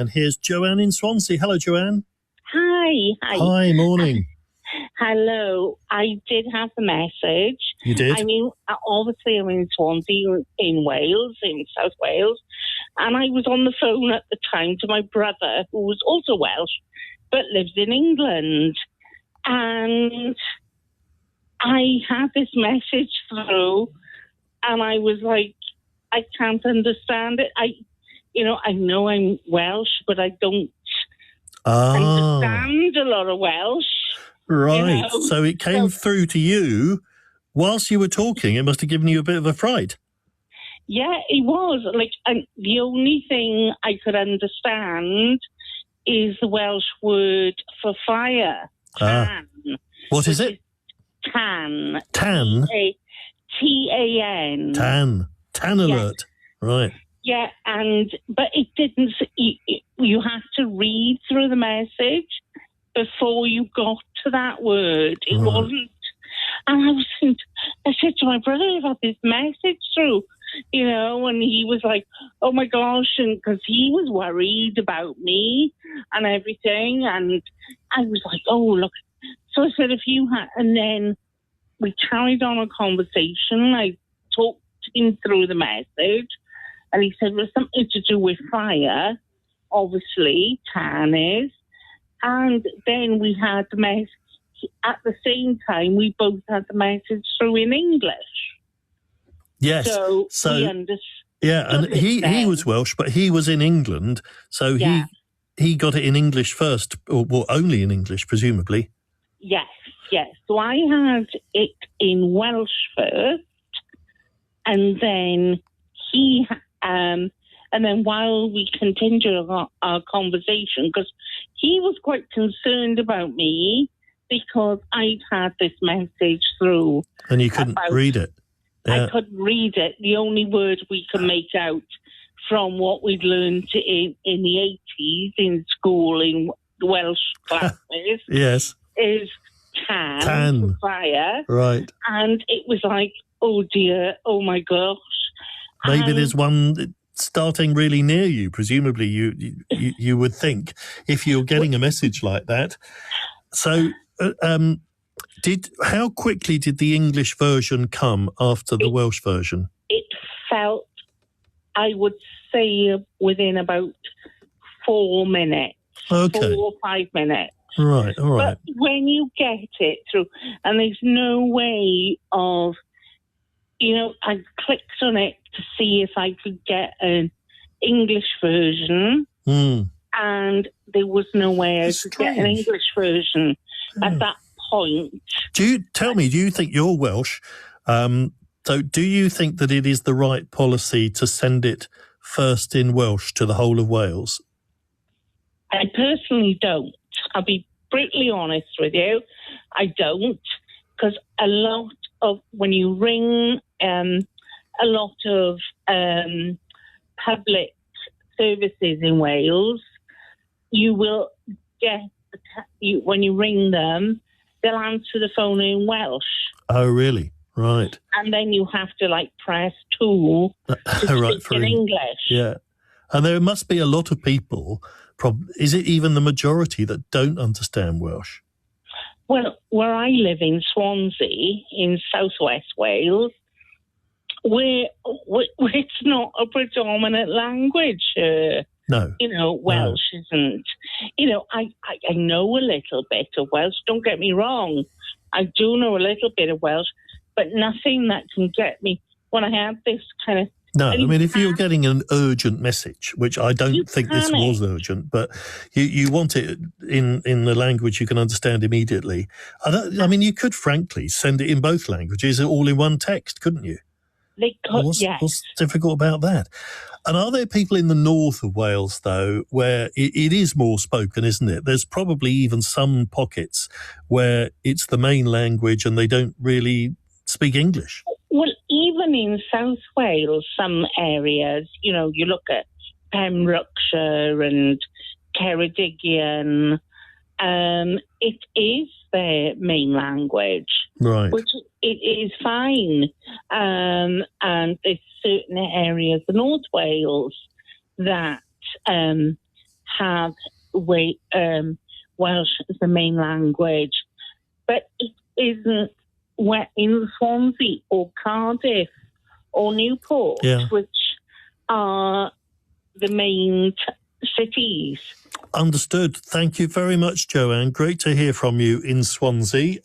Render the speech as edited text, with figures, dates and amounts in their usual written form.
And here's Joanne in Swansea. Hello, Joanne. Hi. Hi, morning. Hello. I did have the message. You did? I mean, obviously I'm in Swansea, in Wales, in South Wales, and I was on the phone at the time to my brother, who was also Welsh, but lives in England. And I had this message through, and I was like, I can't understand it. I know I'm Welsh, but I don't understand a lot of Welsh. Right. So it came through to you whilst you were talking. It must have given you a bit of a fright. Yeah, it was. And the only thing I could understand is the Welsh word for fire. Tan. What is it? Tan. Tan? Tan. Tan. Tan alert. Right. Yeah, but it didn't. You had to read through the message before you got to that word. It wasn't. And I said to my brother, I've had this message through, and he was like, oh my gosh, and because he was worried about me and everything. And I was like, oh, look. So I said, and then we carried on a conversation. I talked him through the message. And he said, well, something to do with fire, obviously, tan is. And then we had the message, at the same time, we both had the message through in English. Yes. So we understood. Yeah, and he was Welsh, but he was in England, so he got it in English first, or well, only in English, presumably. Yes. So I had it in Welsh first, and then and then while we continued our conversation, because he was quite concerned about me because I'd had this message through. And you couldn't read it. Yeah. I couldn't read it. The only word we could make out from what we'd learned in the 80s in school in Welsh classes yes. is tan for fire. Right. And it was like, oh dear, oh my gosh. Maybe there's one starting really near you. Presumably, you would think if you're getting a message like that. So, how quickly did the English version come after the Welsh version? It felt, I would say, within about 4 minutes. Okay. 4 or 5 minutes. Right. All right. But when you get it through, and there's no way of. I clicked on it to see if I could get an English version, and there was no way I could get an English version at that point. Do you think you're Welsh? So do you think that it is the right policy to send it first in Welsh to the whole of Wales? I personally don't. I'll be brutally honest with you. I don't, because a lot of when you ring a lot of public services in Wales, you will get when you ring them, they'll answer the phone in Welsh. Oh, really? Right. And then you have to press 2 to speak in English. Yeah. And there must be a lot of people, is it even the majority, that don't understand Welsh? Well, where I live in Swansea, in southwest Wales, where it's not a predominant language. No. Welsh isn't. I know a little bit of Welsh, don't get me wrong. I do know a little bit of Welsh, but nothing that can get me when I have this kind of. No, I mean, if you're getting an urgent message, which I don't think this was urgent, but you want it in the language you can understand immediately. I mean, you could frankly send it in both languages, all in one text, couldn't you? They could, What's difficult about that? And are there people in the north of Wales, though, where it is more spoken, isn't it? There's probably even some pockets where it's the main language and they don't really speak English. Well, even in South Wales, some areas, you look at Pembrokeshire and Ceredigion, it is their main language. Right. Which it is fine. And there's certain areas of North Wales that have Welsh as the main language, but it isn't in Swansea or Cardiff or Newport, which are the main cities. Understood. Thank you very much, Joanne. Great to hear from you in Swansea.